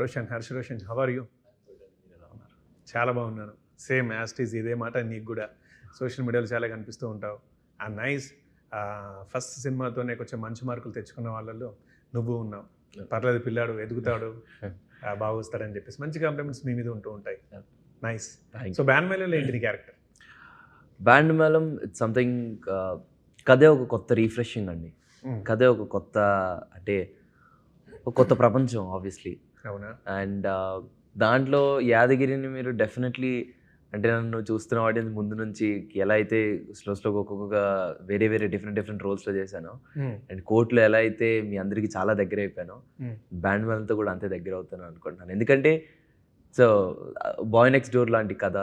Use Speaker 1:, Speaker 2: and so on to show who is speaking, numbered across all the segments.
Speaker 1: Roshan, Harsha Roshan, how are you? చాలా బాగున్నాను. Same యాస్టీజ్ ఇదే మాట నీకు కూడా. సోషల్ మీడియాలో చాలా కనిపిస్తూ ఉంటావు. నైస్. ఫస్ట్ సినిమాతోనే కొంచెం మంచి మార్కులు తెచ్చుకున్న వాళ్ళల్లో నువ్వు ఉన్నావు. పర్లేదు పిల్లాడు ఎదుగుతాడు, బాగా వస్తాడని చెప్పేసి మంచి కాంప్లిమెంట్స్ మీ మీద ఉంటూ ఉంటాయి. నైస్. సో బ్యాండ్ మేళంలో ఏంటి నీ character?
Speaker 2: Band Melam it's something, కథే ఒక కొత్త రీఫ్రెషింగ్ అండి. కథే ఒక కొత్త, అంటే ఒక కొత్త ప్రపంచం ఆబ్వియస్లీ.
Speaker 1: అవునా?
Speaker 2: అండ్ దాంట్లో యాదగిరిని మీరు డెఫినెట్లీ, అంటే నన్ను చూస్తున్న ఆడియన్స్ ముందు నుంచి ఎలా అయితే స్లోగా ఒక్కొక్క వేరే వేరే డిఫరెంట్ రోల్స్లో చేశాను, అండ్ కోర్టులో ఎలా అయితే మీ అందరికీ చాలా దగ్గర అయిపోయాను, బ్యాండ్ మేళంతో కూడా అంతే దగ్గర అవుతాను అనుకుంటున్నాను. ఎందుకంటే సో బాయ్ నెక్స్ట్ డోర్ లాంటి కథ,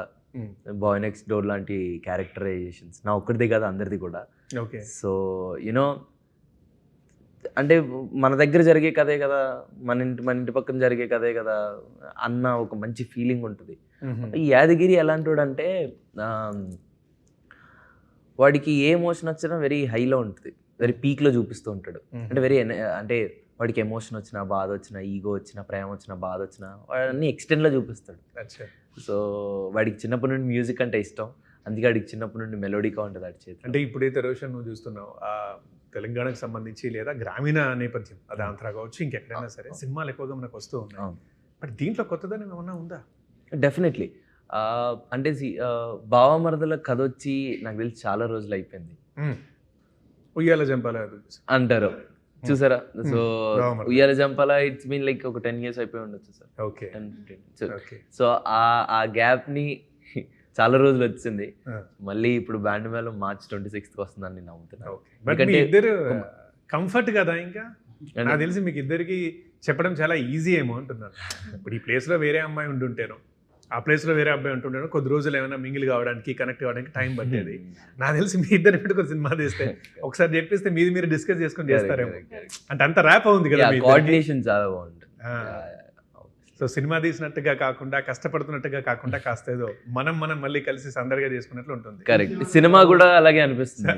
Speaker 2: బాయ్ నెక్స్ట్ డోర్ లాంటి క్యారెక్టరైజేషన్స్ నా ఒక్కడిదే కదా, అందరిది కూడా.
Speaker 1: ఓకే.
Speaker 2: సో యూనో, అంటే మన దగ్గర జరిగే కథే కదా, మన ఇంటి పక్కన జరిగే కథే కదా అన్న ఒక మంచి ఫీలింగ్ ఉంటుంది. ఈ యాదగిరి ఎలాంటి వాడు అంటే, వాడికి ఏ ఎమోషన్ వచ్చినా వెరీ హైలో ఉంటుంది, వెరీ పీక్లో చూపిస్తూ ఉంటాడు. అంటే అంటే వాడికి ఎమోషన్ వచ్చినా, బాధ వచ్చినా, ఈగో వచ్చినా, ప్రేమ వచ్చినా, బాధ వచ్చినా వాడన్నీ ఎక్స్టెండ్లో చూపిస్తాడు. సో వాడికి చిన్నప్పటి నుండి మ్యూజిక్ అంటే ఇష్టం, అందుకే వాడికి చిన్నప్పటి నుండి మెలోడీగా ఉంటుంది వాడి చేతి.
Speaker 1: అంటే ఇప్పుడైతే రోషన్ నువ్వు చూస్తున్నావు, తెలంగాణకు సంబంధించి లేదా గ్రామీణ నేపథ్యం, అది ఆంధ్ర కావచ్చు ఇంకెక్కడైనా సరే, సినిమాలు ఎక్కువగా మనకు వస్తూ ఉన్నాయి. బట్ దీంట్లో కొత్తదనం ఏమన్నా ఉందా?
Speaker 2: డెఫినెట్లీ. అంటే బావమరదల కథ వచ్చి నాకు తెలిసి చాలా రోజులు అయిపోయింది.
Speaker 1: ఉయ్యాల జంపాల
Speaker 2: అంటారు చూసారా? సో ఉయ్యాల జంపాల ఇట్స్ మీన్ లైక్ ఒక 10 years అయిపోయి ఉండొచ్చు సార్.
Speaker 1: ఓకే.
Speaker 2: సో ఆ గ్యాప్ని చాలా రోజులు వచ్చింది. మళ్ళీ ఇప్పుడు బ్యాండ్ మేళం March 26th వస్తుందని నేను నమ్ముతున్నాను.
Speaker 1: ఎందుకంటే ఇద్దరు కంఫర్ట్ కదా, ఇంకా నాకు తెలిసి మీకు ఇద్దరికి చెప్పడం చాలా ఈజీ ఏమో అంటున్నాను. ఇప్పుడు ఈ ప్లేస్లో వేరే అమ్మాయి ఉంటుంటాను, ఆ ప్లేస్లో వేరే అబ్బాయి ఉంటుంటాను, కొద్ది రోజులు ఏమైనా మింగిల్ కావడానికి, కనెక్ట్ కావడానికి టైం పట్టేది. నాకు తెలిసి మీ ఇద్దరు పెట్టుకుని సినిమా తీస్తే ఒకసారి చెప్పిస్తే మీరు డిస్కస్ చేసుకొని చేస్తారేమో. అంటే అంత ర్యాప్ ఉంది కదా,
Speaker 2: కోఆర్డినేషన్ చాలా బాగుంటుంది.
Speaker 1: సో సినిమా తీసినట్టుగా కాకుండా, కష్టపడుతున్నట్టుగా కాకుండా, కాస్త ఏదో మనం మళ్ళీ కలిసి సందడిగా చేసుకున్నట్లు ఉంటుంది.
Speaker 2: కరెక్ట్. సినిమా కూడా అలాగే అనిపిస్తుంది.